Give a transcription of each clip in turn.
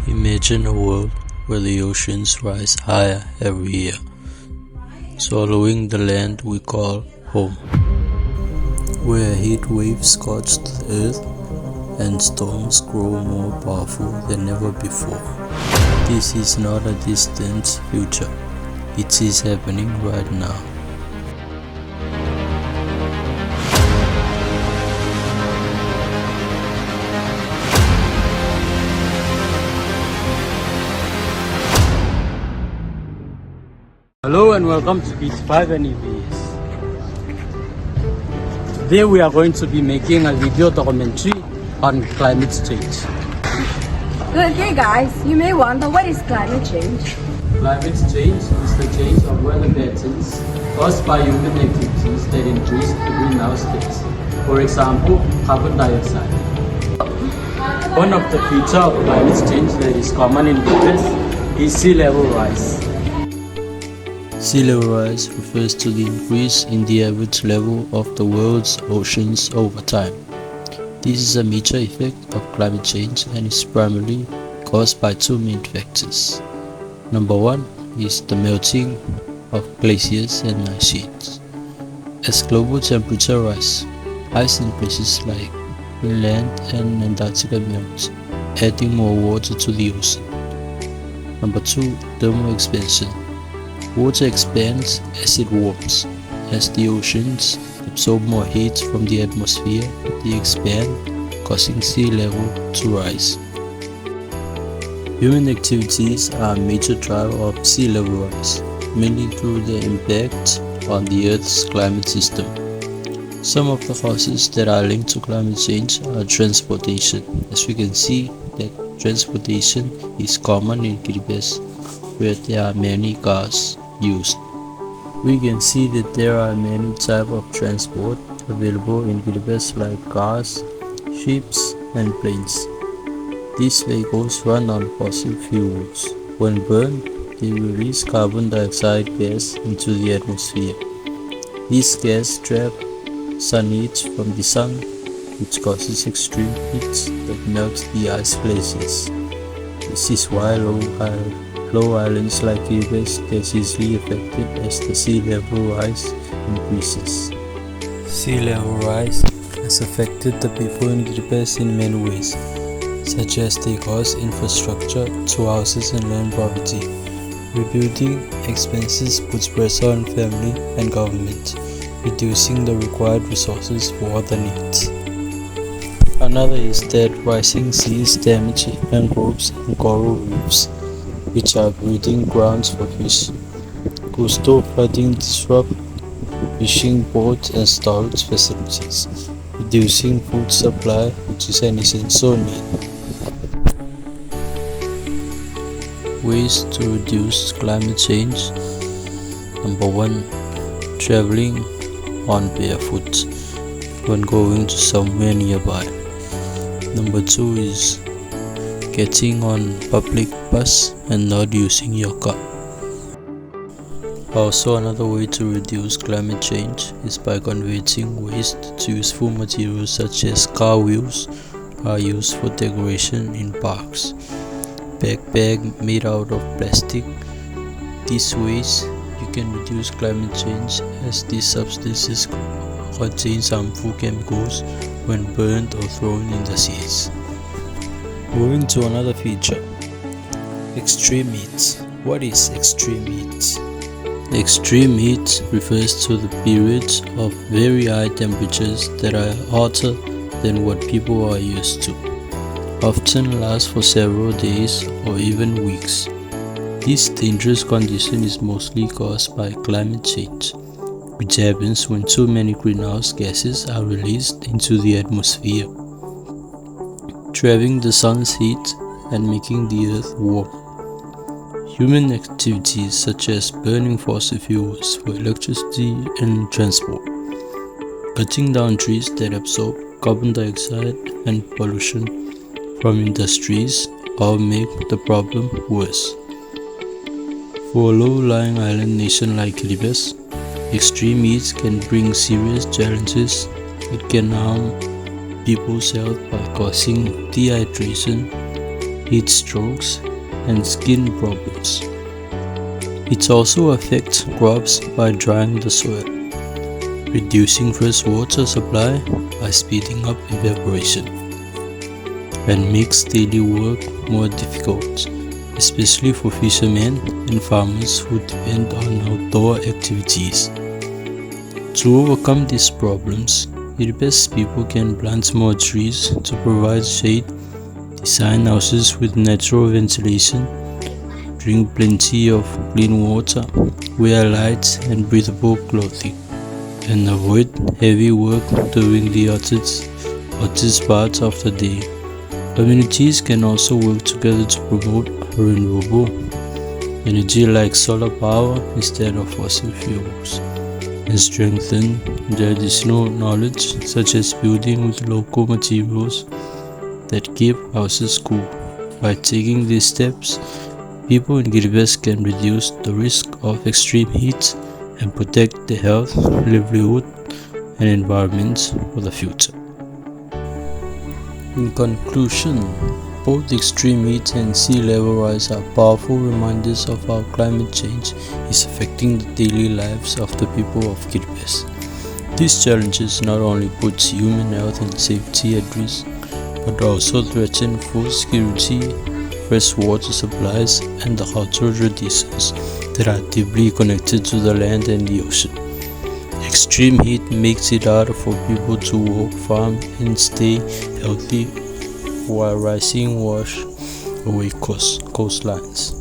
Imagine a world where the oceans rise higher every year, swallowing the land we call home. Where heat waves scorch the earth and storms grow more powerful than ever before. This is not a distant future, it is happening right now. Hello and welcome to KGV and EBS. Today we are going to be making a video documentary on climate change. Okay guys, you may wonder what is climate change? Climate change is the change of weather patterns caused by human activities that increase the greenhouse gas. For example, carbon dioxide. One of the features of climate change that is common in the US is sea level rise. Sea level rise refers to the increase in the average level of the world's oceans over time. This is a major effect of climate change and is primarily caused by two main factors. Number one is the melting of glaciers and ice sheets. As global temperature rises, ice in places like Greenland and Antarctica melts, adding more water to the ocean. Number two, thermal expansion. Water expands as it warms. As the oceans absorb more heat from the atmosphere, they expand, causing sea level to rise. Human activities are a major driver of sea level rise, mainly through their impact on the Earth's climate system. Some of the causes that are linked to climate change are transportation. As we can see, that transportation is common in Kiribati, where there are many cars used. We can see that there are many types of transport available in Kiribati like cars, ships and planes. These vehicles run on fossil fuels. When burned, they release carbon dioxide gas into the atmosphere. This gas traps sun heat from the sun, which causes extreme heat that melts the ice glaciers. This is why low islands like Kiribati get easily affected as the sea level rise increases. Sea level rise has affected the people in Kiribati in many ways, such as they cause infrastructure to houses and land poverty. Rebuilding expenses puts pressure on family and government, reducing the required resources for other needs. Another is that rising seas damage mangroves and coral reefs, which are breeding grounds for fish. Coastal flooding disrupts fishing boats and storage facilities, reducing food supply, which is an essential need. Ways to reduce climate change. Number one, traveling on barefoot when going to somewhere nearby. Number two is getting on public bus and not using your car. Also, another way to reduce climate change is by converting waste to useful materials such as car wheels are used for decoration in parks. Backpack made out of plastic. These ways you can reduce climate change as these substances contain harmful chemicals when burned or thrown in the seas. Moving to another feature, extreme heat. What is extreme heat? Extreme heat refers to the periods of very high temperatures that are hotter than what people are used to, often last for several days or even weeks. This dangerous condition is mostly caused by climate change, which happens when too many greenhouse gases are released into the atmosphere, trapping the sun's heat and making the earth warm. Human activities such as burning fossil fuels for electricity and transport, cutting down trees that absorb carbon dioxide and pollution from industries all make the problem worse. For a low-lying island nation like Kiribati, extreme heat can bring serious challenges. It can harm people's health by causing dehydration, heat strokes, and skin problems. It also affects crops by drying the soil, reducing fresh water supply by speeding up evaporation, and makes daily work more difficult, especially for fishermen and farmers who depend on outdoor activities. To overcome these problems, EBS people can plant more trees to provide shade, design houses with natural ventilation, drink plenty of clean water, wear light and breathable clothing, and avoid heavy work during the hottest parts of the day. Communities can also work together to promote renewable energy like solar power instead of fossil fuels, and strengthen traditional knowledge such as building with local materials that keep houses cool. By taking these steps, people in EBS can reduce the risk of extreme heat and protect their health, livelihood, and environment for the future. In conclusion, both extreme heat and sea level rise are powerful reminders of how climate change is affecting the daily lives of the people of EBS. These challenges not only put human health and safety at risk, but also threaten food security, fresh water supplies, and the cultural traditions that are deeply connected to the land and the ocean. Extreme heat makes it harder for people to work, farm, and stay healthy, while rising wash away coastlines,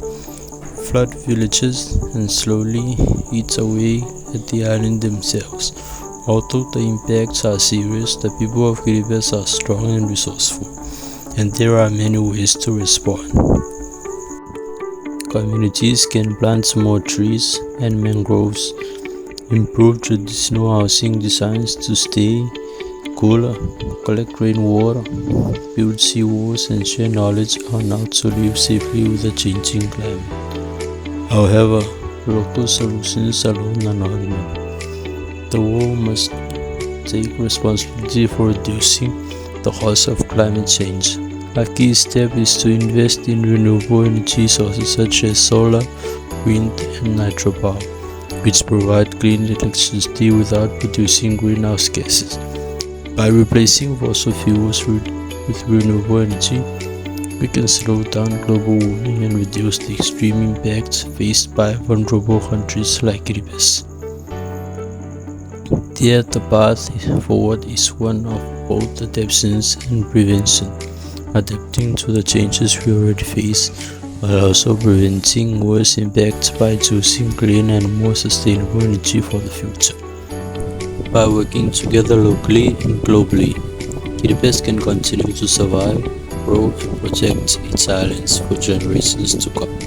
flood villages, and slowly eats away at the island themselves. Although the impacts are serious, the people of EBS are strong and resourceful, and there are many ways to respond. Communities can plant more trees and mangroves, improve traditional housing designs to stay cooler, collect rainwater, build seawalls, and share knowledge on how to live safely with a changing climate. However, local solutions alone are not enough. The world must take responsibility for reducing the cause of climate change. A key step is to invest in renewable energy sources such as solar, wind, and hydropower, which provide clean electricity without producing greenhouse gases. By replacing fossil fuels with renewable energy, we can slow down global warming and reduce the extreme impacts faced by vulnerable countries like EBS. Yet the path forward is one of both adaptations and prevention, adapting to the changes we already face, while also preventing worse impacts by choosing clean and more sustainable energy for the future. By working together locally and globally, EBS can continue to survive, grow, and protect its islands for generations to come.